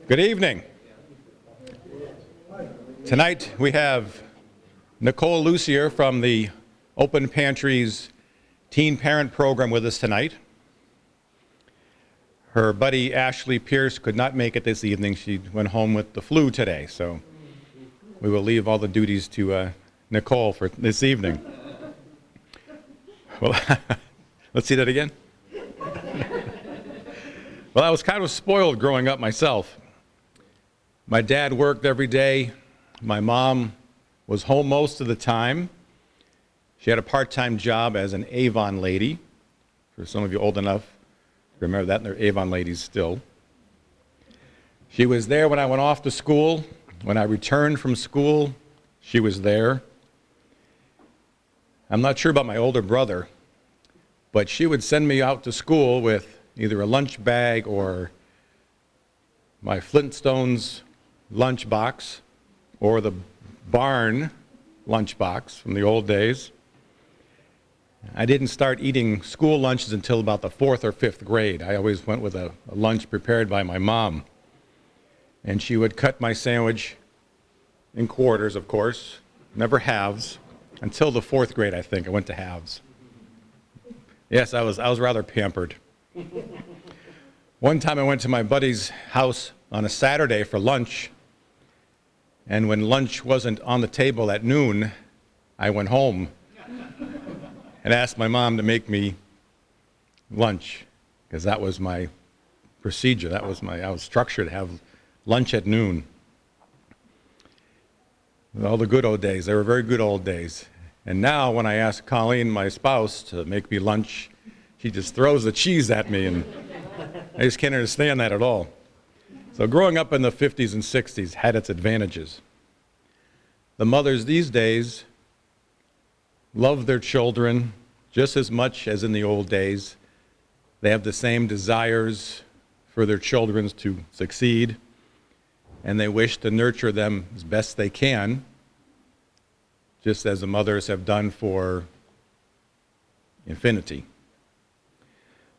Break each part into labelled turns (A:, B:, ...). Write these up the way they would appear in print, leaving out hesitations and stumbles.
A: Good evening. Tonight we have Nicole Lucier from the Open Pantry's Teen Parent Program with us tonight. Her buddy Ashley Pierce could not make it this evening. She went home with the flu today, so we will leave all the duties to Nicole for this evening. Well, let's see that again. Well, I was kind of spoiled growing up myself. My dad worked every day. My mom was home most of the time. She had a part-time job as an Avon lady. For some of you old enough, remember that, they're Avon ladies still. She was there when I went off to school. When I returned from school, she was there. I'm not sure about my older brother, but she would send me out to school with either a lunch bag or my Flintstones lunch box or the barn lunch box from the old days. I didn't start eating school lunches until about the 4th or 5th grade. I always went with a lunch prepared by my mom. And she would cut my sandwich in quarters, of course, never halves, until the 4th grade, I think. I went to halves. Yes, I was rather pampered. One time I went to my buddy's house on a Saturday for lunch, and when lunch wasn't on the table at noon, I went home and asked my mom to make me lunch, because that was my procedure. I was structured to have lunch at noon. All the good old days. They were very good old days. And now when I ask Colleen, my spouse, to make me lunch, she just throws the cheese at me, and I just can't understand that at all. So growing up in the 50s and 60s had its advantages. The mothers these days love their children just as much as in the old days. They have the same desires for their children to succeed, and they wish to nurture them as best they can, just as the mothers have done for infinity.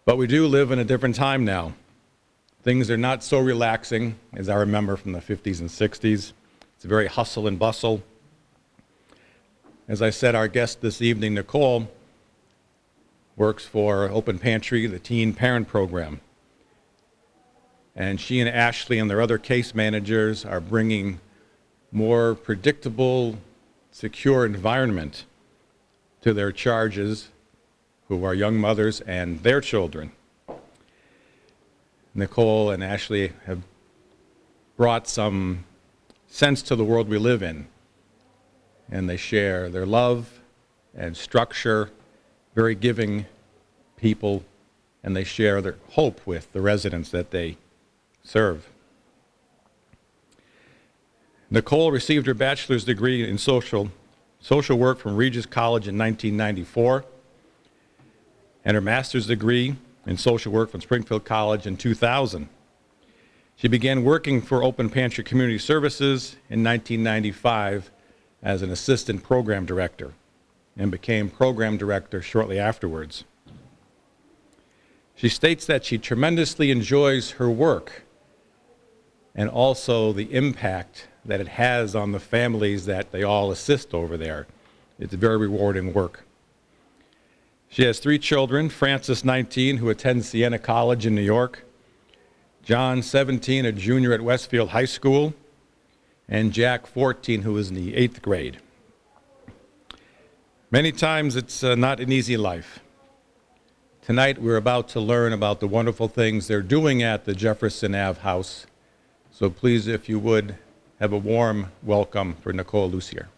A: But we do live in a different time now. Things are not so relaxing as I remember from the 50s and 60s. It's a very hustle and bustle. As I said, our guest this evening, Nicole, works for Open Pantry, the Teen Parent Program. And she and Ashley and their other case managers are bringing more predictable, secure environment to their charges, who are young mothers and their children. Nicole and Ashley have brought some sense to the world we live in, and they share their love and structure, very giving people, and they share their hope with the residents that they serve. Nicole received her bachelor's degree in social work from Regis College in 1994, and her master's degree in social work from Springfield College in 2000. She began working for Open Pantry Community Services in 1995 as an assistant program director, and became program director shortly afterwards. She states that she tremendously enjoys her work and also the impact that it has on the families that they all assist over there. It's very rewarding work. She has 3 children, Francis, 19, who attends Siena College in New York, John, 17, a junior at Westfield High School, and Jack, 14, who is in the 8th grade. Many times it's not an easy life. Tonight we're about to learn about the wonderful things they're doing at the Jefferson Ave house. So please, if you would, have a warm welcome for Nicole Lucier.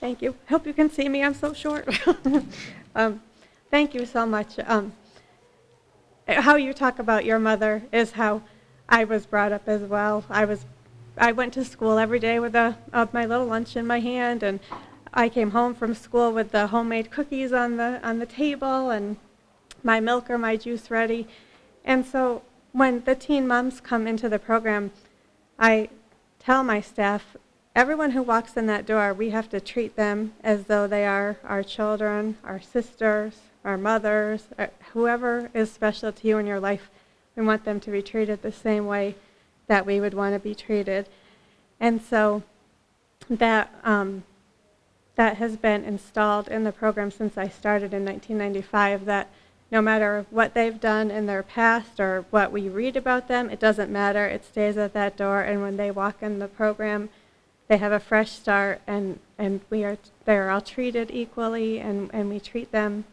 B: Thank you. Hope you can see me. I'm so short. Thank you so much. How you talk about your mother is how I was brought up as well. I went to school every day with my little lunch in my hand, and I came home from school with the homemade cookies on the table and my milk or my juice ready. And so when the teen moms come into the program, I tell my staff, everyone who walks in that door, we have to treat them as though they are our children, our sisters, our mothers, whoever is special to you in your life. We want them to be treated the same way that we would want to be treated. And so that has been installed in the program since I started in 1995, that no matter what they've done in their past or what we read about them, it doesn't matter. It stays at that door, and when they walk in the program, they have a fresh start, and they're all treated equally, and we treat them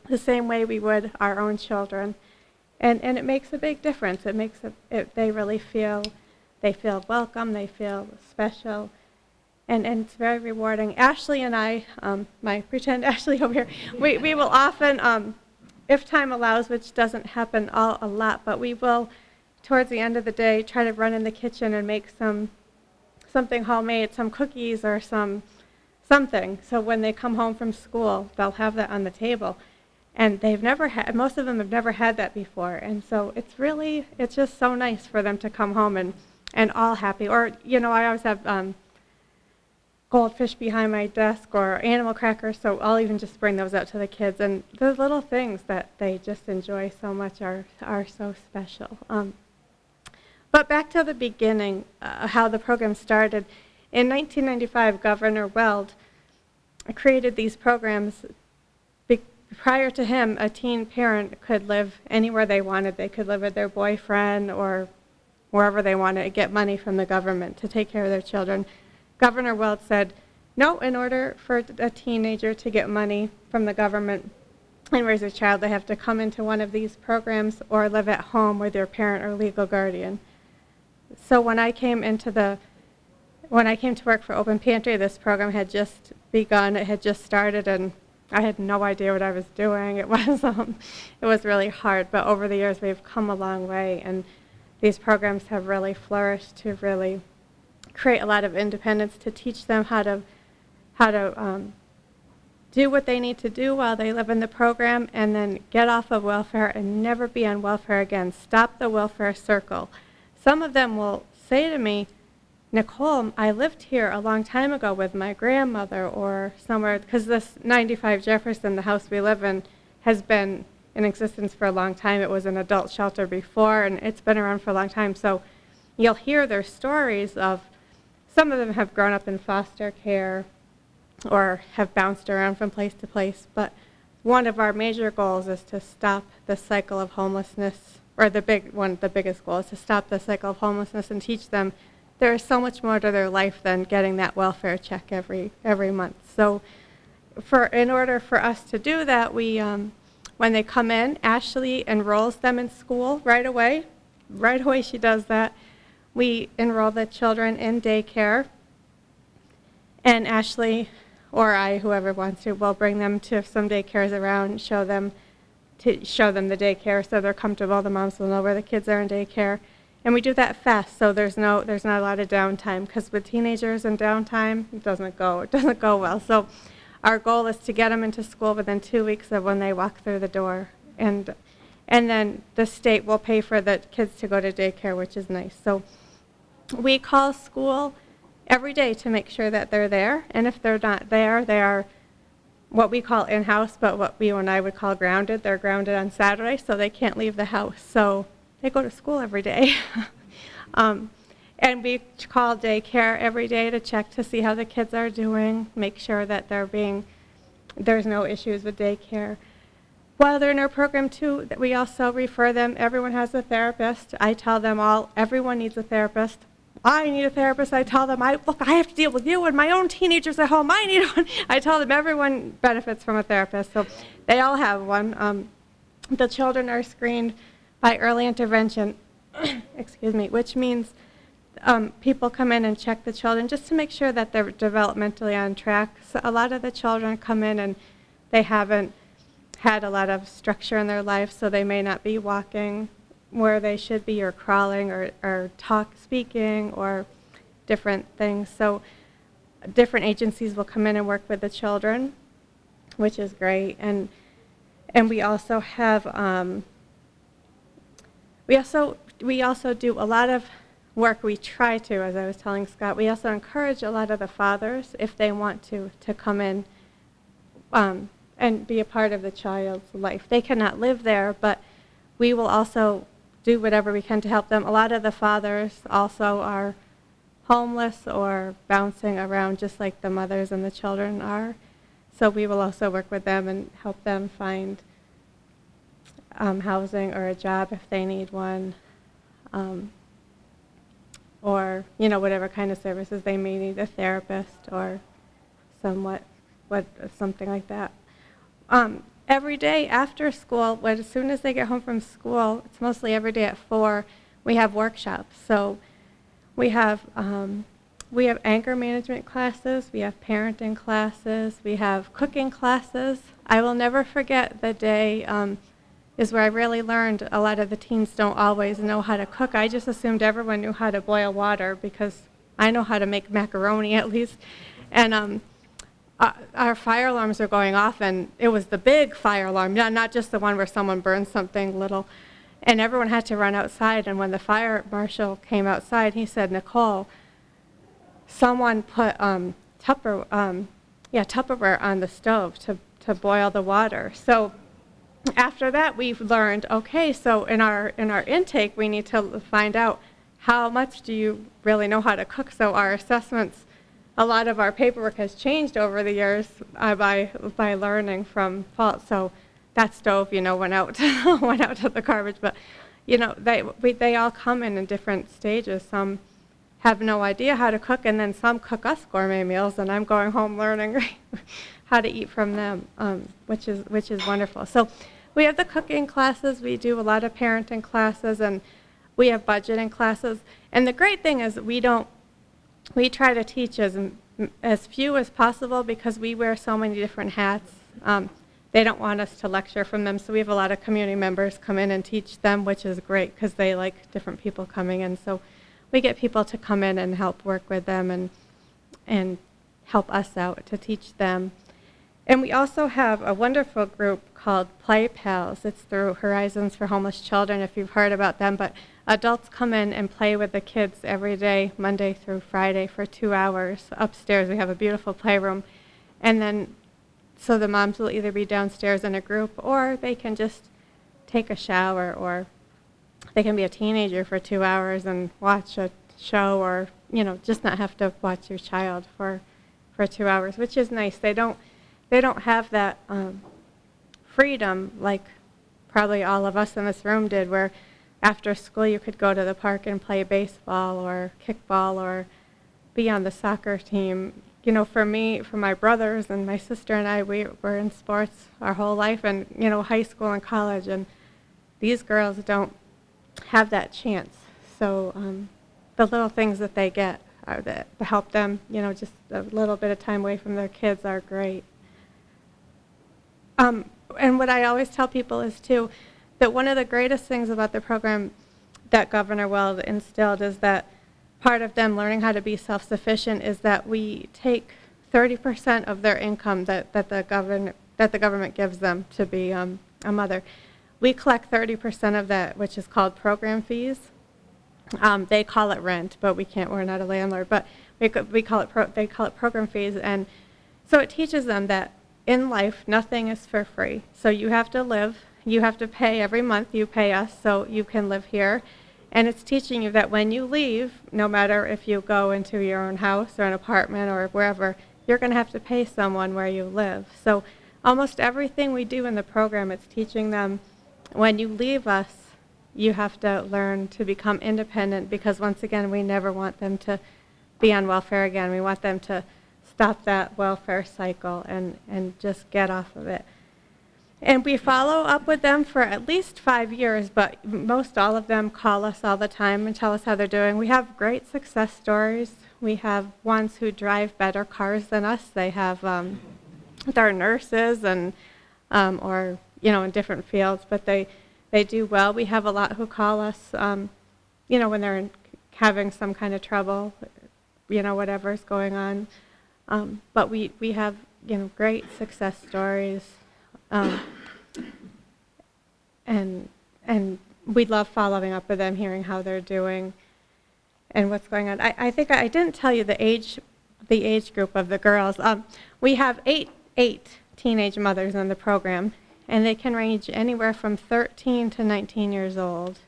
B: the same way we would our own children. And it makes a big difference. It makes they really feel welcome, they feel special, and it's very rewarding. Ashley and I, my pretend Ashley over here, we will often, if time allows, which doesn't happen a lot, but we will, towards the end of the day, try to run in the kitchen and make something homemade, some cookies or something. So when they come home from school, they'll have that on the table. And most of them have never had that before. And so it's just so nice for them to come home and all happy. Or, I always have goldfish behind my desk or animal crackers, so I'll even just bring those out to the kids. And those little things that they just enjoy so much are so special. But back to the beginning, how the program started. In 1995, Governor Weld created these programs. Prior to him, a teen parent could live anywhere they wanted. They could live with their boyfriend or wherever they wanted to get money from the government to take care of their children. Governor Weld said, no, in order for a teenager to get money from the government and raise a child, they have to come into one of these programs or live at home with their parent or legal guardian. So when I came to work for Open Pantry, this program had just begun. It had just started, and I had no idea what I was doing. It was really hard, but over the years we've come a long way, and these programs have really flourished to really create a lot of independence, to teach them how to do what they need to do while they live in the program, and then get off of welfare and never be on welfare again. Stop the welfare circle. Some of them will say to me, Nicole, I lived here a long time ago with my grandmother or somewhere, because this 95 Jefferson, the house we live in, has been in existence for a long time. It was an adult shelter before, and it's been around for a long time. So you'll hear their stories of, some of them have grown up in foster care or have bounced around from place to place, but one of our major goals is to stop the cycle of homelessness, or the biggest goal is to stop the cycle of homelessness and teach them there is so much more to their life than getting that welfare check every month. So in order for us to do that, we, when they come in, Ashley enrolls them in school right away. Right away she does that. We enroll the children in daycare, and Ashley or I, whoever wants to, will bring them to some daycares around, show them the daycare so they're comfortable. The moms will know where the kids are in daycare. And we do that fast, so there's not a lot of downtime, because with teenagers and downtime, it doesn't go well. So our goal is to get them into school within 2 weeks of when they walk through the door. And then the state will pay for the kids to go to daycare, which is nice. So we call school every day to make sure that they're there. And if they're not there, they are what we call in-house, but what you and I would call grounded. They're grounded on Saturday, so they can't leave the house. So they go to school every day. And we call daycare every day to check to see how the kids are doing, make sure that there's no issues with daycare. While they're in our program too, that we also refer them, everyone has a therapist. I tell them all, everyone needs a therapist. I need a therapist. I tell them, look, I have to deal with you and my own teenagers at home. I need one. I tell them everyone benefits from a therapist, so they all have one. The children are screened by early intervention, excuse me, which means people come in and check the children just to make sure that they're developmentally on track. So a lot of the children come in and they haven't had a lot of structure in their life, so they may not be walking where they should be, or crawling, or speaking, or different things. So different agencies will come in and work with the children, which is great. And we also have we also do a lot of work, we try to, as I was telling Scott, we also encourage a lot of the fathers, if they want to come in and be a part of the child's life. They cannot live there, but we will also do whatever we can to help them. A lot of the fathers also are homeless or bouncing around just like the mothers and the children are. So we will also work with them and help them find housing or a job if they need one, or whatever kind of services they may need, a therapist or something like that. Every day after school, as soon as they get home from school, it's mostly every day at 4, we have workshops. So we have anger management classes, we have parenting classes, we have cooking classes. I will never forget the day is where I really learned a lot of the teens don't always know how to cook. I just assumed everyone knew how to boil water because I know how to make macaroni at least. And our fire alarms are going off, and it was the big fire alarm, not just the one where someone burned something little. And everyone had to run outside, and when the fire marshal came outside, he said, "Nicole, someone put Tupperware on the stove to boil the water." So after that, we've learned, okay, so in our intake, we need to find out how much do you really know how to cook. So our assessments, a lot of our paperwork has changed over the years by learning from fault. So that stove, went out went out to the garbage. But they all come in different stages. Some have no idea how to cook, and then some cook us gourmet meals, and I'm going home learning how to eat from them, which is wonderful. So we have the cooking classes. We do a lot of parenting classes, and we have budgeting classes. And the great thing is we try to teach as few as possible because we wear so many different hats. They don't want us to lecture from them, so we have a lot of community members come in and teach them, which is great because they like different people coming in. So we get people to come in and help work with them and help us out to teach them. And we also have a wonderful group called Play Pals. It's through Horizons for Homeless Children, if you've heard about them. But adults come in and play with the kids every day, Monday through Friday, for 2 hours. Upstairs, we have a beautiful playroom. And then, so the moms will either be downstairs in a group, or they can just take a shower, or they can be a teenager for 2 hours and watch a show, or, just not have to watch your child for 2 hours, which is nice. They don't have that freedom like probably all of us in this room did, where after school you could go to the park and play baseball or kickball or be on the soccer team. For me, for my brothers and my sister and I, we were in sports our whole life, and high school and college, and these girls don't have that chance. So the little things that they get that help them, just a little bit of time away from their kids are great. And what I always tell people is, too, that one of the greatest things about the program that Governor Weld instilled is that part of them learning how to be self-sufficient is that we take 30% of their income that the government gives them to be a mother. We collect 30% of that, which is called program fees. They call it rent, but we're not a landlord, but they call it program fees. And so it teaches them that in life, nothing is for free. So you have to live. You have to pay every month. You pay us so you can live here. And it's teaching you that when you leave, no matter if you go into your own house or an apartment or wherever, you're going to have to pay someone where you live. So almost everything we do in the program, it's teaching them when you leave us, you have to learn to become independent, because once again, we never want them to be on welfare again. We want them to stop that welfare cycle and just get off of it. And we follow up with them for at least 5 years, but most all of them call us all the time and tell us how they're doing. We have great success stories. We have ones who drive better cars than us. They have, they're nurses and, or, in different fields, but they do well. We have a lot who call us, when they're having some kind of trouble, whatever's going on. But we have, great success stories. And we love following up with them, hearing how they're doing. what's going on. I think I didn't tell you the age group of the girls. We have eight teenage mothers in the program, and they can range anywhere from 13 to 19 years old.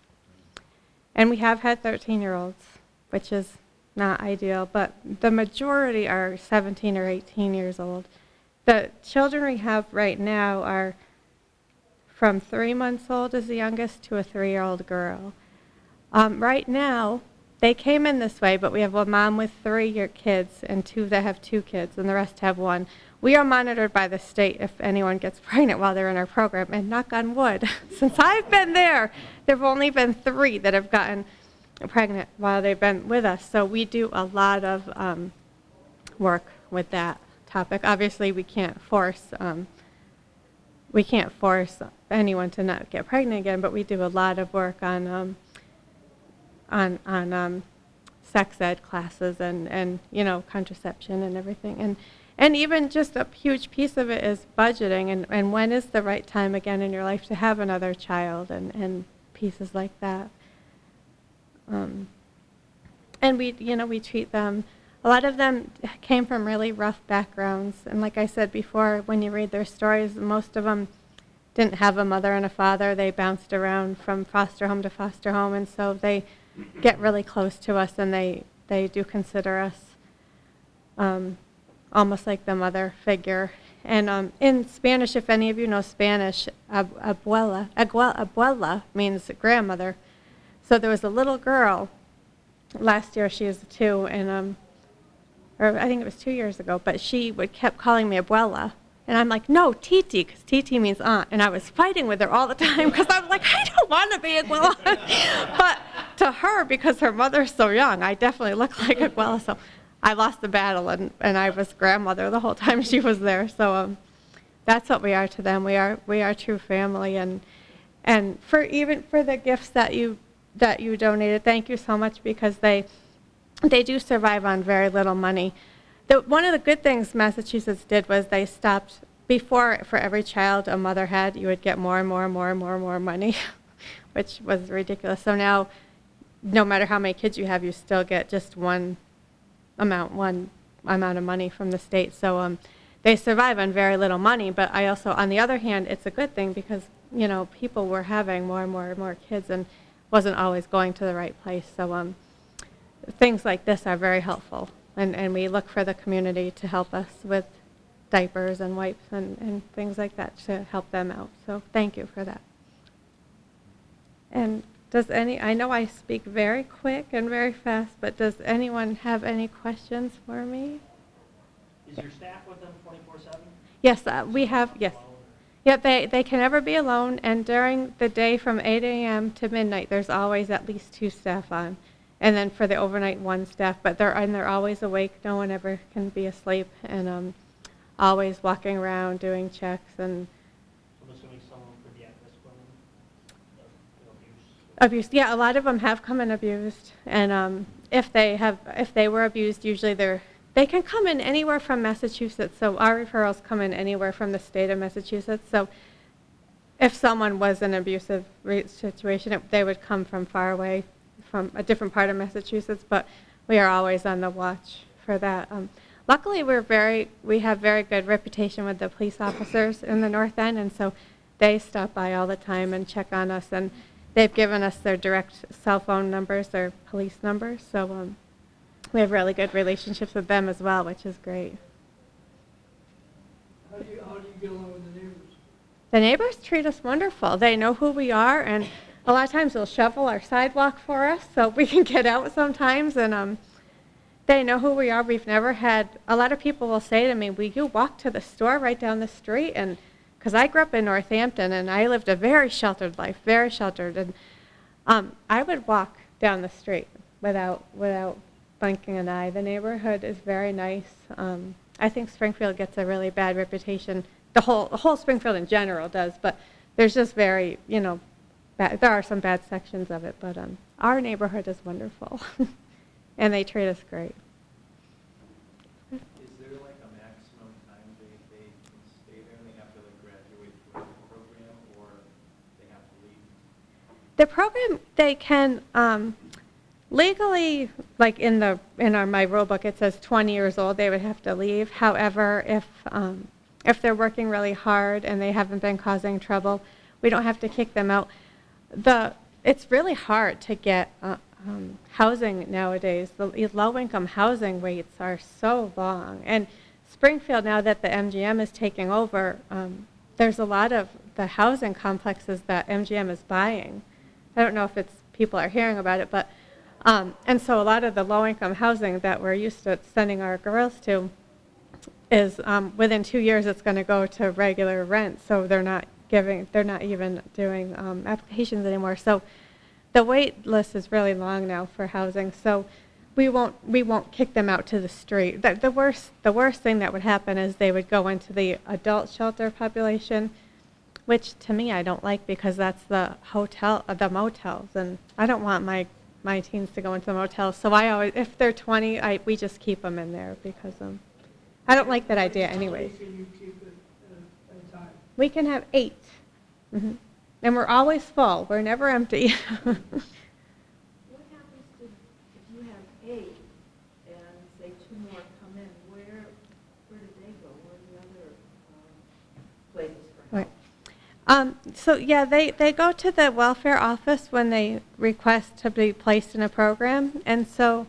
B: And we have had 13-year-olds, which is not ideal, but the majority are 17 or 18 years old. The children we have right now are from 3 months old is the youngest to a 3-year-old girl. Right now, they came in this way, but we have a mom with 3 kids and 2 that have 2 kids, and the rest have 1. We are monitored by the state if anyone gets pregnant while they're in our program, and knock on wood, since I've been there have only been 3 that have gotten pregnant while they've been with us. So we do a lot of work with that topic. Obviously, we can't force anyone to not get pregnant again, but we do a lot of work on sex ed classes and contraception and everything. And even just a huge piece of it is budgeting and when is the right time again in your life to have another child and pieces like that. And we treat them, a lot of them came from really rough backgrounds. And like I said before, when you read their stories, most of them didn't have a mother and a father. They bounced around from foster home to foster home, and so they get really close to us, and they do consider us almost like the mother figure. And in Spanish, if any of you know Spanish, abuela means grandmother. So there was a little girl, last year she was 2, and or I think it was 2 years ago, but she kept calling me abuela. And I'm like, no, Titi, because Titi means aunt. And I was fighting with her all the time because I was like, I don't want to be Abuela. But to her, because her mother's so young, I definitely look like Abuela. So I lost the battle, and I was grandmother the whole time she was there. So that's what we are to them. We are true family. And for the gifts that you donated, thank you so much, because they do survive on very little money. One of the good things Massachusetts did was they stopped, before for every child a mother had, you would get more and more and more and more and more money, which was ridiculous. So now, no matter how many kids you have, you still get just one amount of money from the state. So they survive on very little money, but I also, on the other hand, it's a good thing because, people were having more and more and more kids and wasn't always going to the right place. So things like this are very helpful. And we look for the community to help us with diapers and wipes and things like that to help them out. So thank you for that. And I know I speak very quick and very fast, but does anyone have any questions for me?
C: Is your staff with them 24/7?
B: Yes, we have, yes. Yeah, they can never be alone, and during the day from 8 a.m. to midnight, there's always at least 2 staff on. And then for the overnight, 1 staff, but they're always awake. No one ever can be asleep, and always walking around doing checks and
C: I'm assuming someone for the at-risk women,
B: abuse. Yeah, a lot of them have come in abused, and if they were abused, usually they can come in anywhere from Massachusetts. So our referrals come in anywhere from the state of Massachusetts. So if someone was in an abusive situation, they would come from far away, from a different part of Massachusetts, but we are always on the watch for that. Luckily, we have very good reputation with the police officers in the North End, and so they stop by all the time and check on us, and they've given us their direct cell phone numbers, their police numbers, so we have really good relationships with them as well, which is great.
D: How do you get along with the neighbors?
B: The neighbors treat us wonderful. They know who we are, and a lot of times they'll shovel our sidewalk for us so we can get out sometimes, and they know who we are. We've never had, a lot of people will say to me, will you walk to the store right down the street? And because I grew up in Northampton, and I lived a very sheltered life, very sheltered, and I would walk down the street without blinking an eye. The neighborhood is very nice. I think Springfield gets a really bad reputation. The whole Springfield in general does, but there's just very, there are some bad sections of it, but our neighborhood is wonderful, and they treat us great.
E: Is there like a maximum time they can stay there, and they have to graduate through the program, or they have to leave?
B: The program, they can, Legally, like in my rule book, it says 20 years old they would have to leave. However, if they're working really hard and they haven't been causing trouble, we don't have to kick them out. It's really hard to get housing nowadays. The low-income housing waits are so long. And Springfield, now that the MGM is taking over, there's a lot of the housing complexes that MGM is buying. I don't know if people are hearing about it, but and so a lot of the low-income housing that we're used to sending our girls to is within 2 years it's going to go to regular rent. So they're not even doing applications anymore. So the wait list is really long now for housing. So we won't kick them out to the street. The worst thing that would happen is they would go into the adult shelter population, which to me I don't like, because that's the motels, and I don't want my teens to go into the motels. So I always, if they're 20, we just keep them in there, because I don't like that idea anyways.
D: Can you keep it at a time?
B: We can have 8. Mm-hmm. And we're always full. We're never empty.
F: What happens if you have 8 and say 2 more come in? Where do they go? Where are the other places for help?
B: Right. So yeah, they go to the welfare office when they request to be placed in a program. And so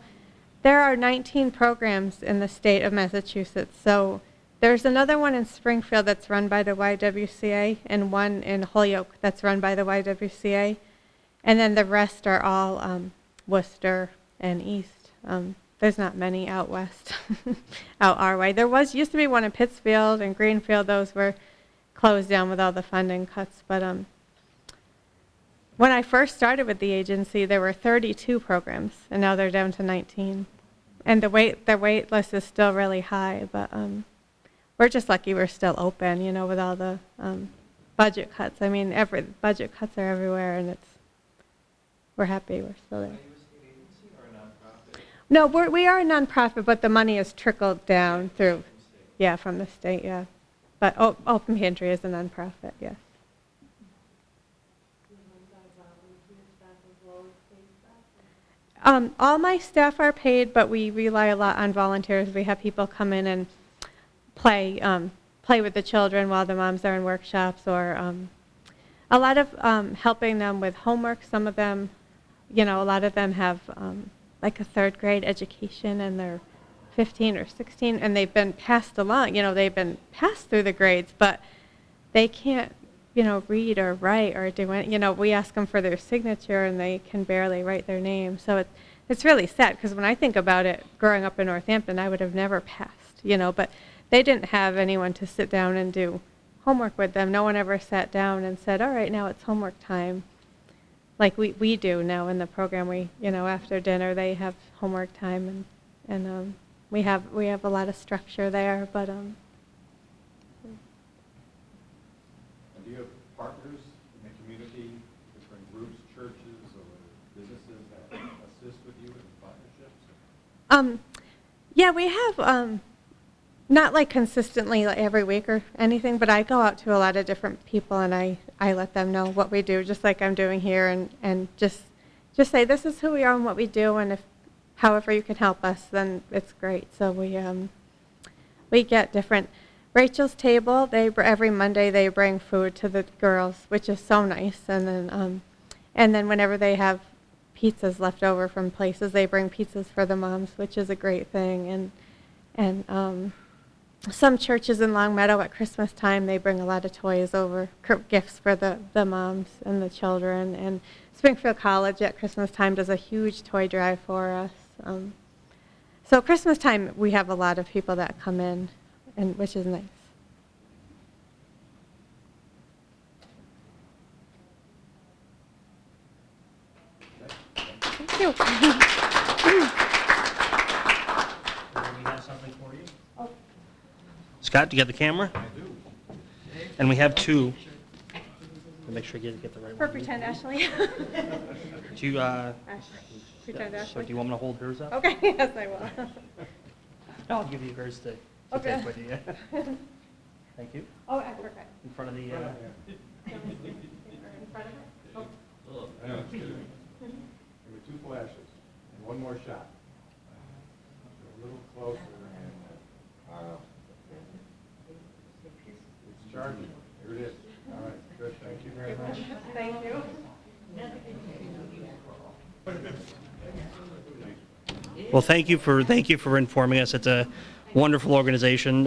B: there are 19 programs in the state of Massachusetts. So there's another one in Springfield that's run by the YWCA, and one in Holyoke that's run by the YWCA. And then the rest are all Worcester and East. There's not many out west, out our way. There used to be one in Pittsfield and Greenfield. Those were closed down with all the funding cuts. But when I first started with the agency, there were 32 programs, and now they're down to 19. And the wait list is still really high, but we're just lucky we're still open, with all the budget cuts. I mean, budget cuts are everywhere, and we're happy we're still there.
E: Are you a state agency or a nonprofit?
B: No, we are a nonprofit, but the money is trickled down through, from the state, yeah. But Open Pantry is a nonprofit, yes. All my staff are paid, but we rely a lot on volunteers. We have people come in and play with the children while the moms are in workshops, or a lot of helping them with homework. Some of them, a lot of them have like a 3rd grade education, and they're 15 or 16, and they've been passed along. They've been passed through the grades, but they can't, read or write or do anything. We ask them for their signature, and they can barely write their name. So it's really sad, because when I think about it, growing up in Northampton, I would have never passed, but they didn't have anyone to sit down and do homework with them. No one ever sat down and said, all right, now it's homework time. Like we do now in the program. After dinner they have homework time, and we have a lot of structure there, but
A: And do you have partners in the community, different groups, churches, or businesses that assist with you in partnerships?
B: Yeah, we have, not like consistently like every week or anything, but I go out to a lot of different people, and I let them know what we do, just like I'm doing here, and just say this is who we are and what we do, and if however you can help us, then it's great. So we get different. Rachel's Table, every Monday they bring food to the girls, which is so nice, and then whenever they have pizzas left over from places, they bring pizzas for the moms, which is a great thing. And some churches in Longmeadow at Christmas time, they bring a lot of toys over, gifts for the moms and the children. And Springfield College at Christmas time does a huge toy drive for us. So Christmas time, we have a lot of people that come in, and which is nice. Thank you.
C: We have something for you. Scott, do you got the camera? I do. And we have 2. Make sure you get the right
B: For
C: one.
B: pretend Ashley.
C: Do you,
B: Pretend
C: so
B: Ashley.
C: do you want me to hold hers up?
B: Okay, yes, I will.
C: I'll give you hers to
B: Okay.
C: take with you. Thank you.
B: Oh, I forgot.
C: In front of the,
B: In front of it? Oh.
A: I know, it's good. Give me 2 flashes. One more shot. A little closer. It's charging. Here it is. All right, good. Thank you very much.
B: Thank you.
C: Well, thank you for informing us. It's a wonderful organization.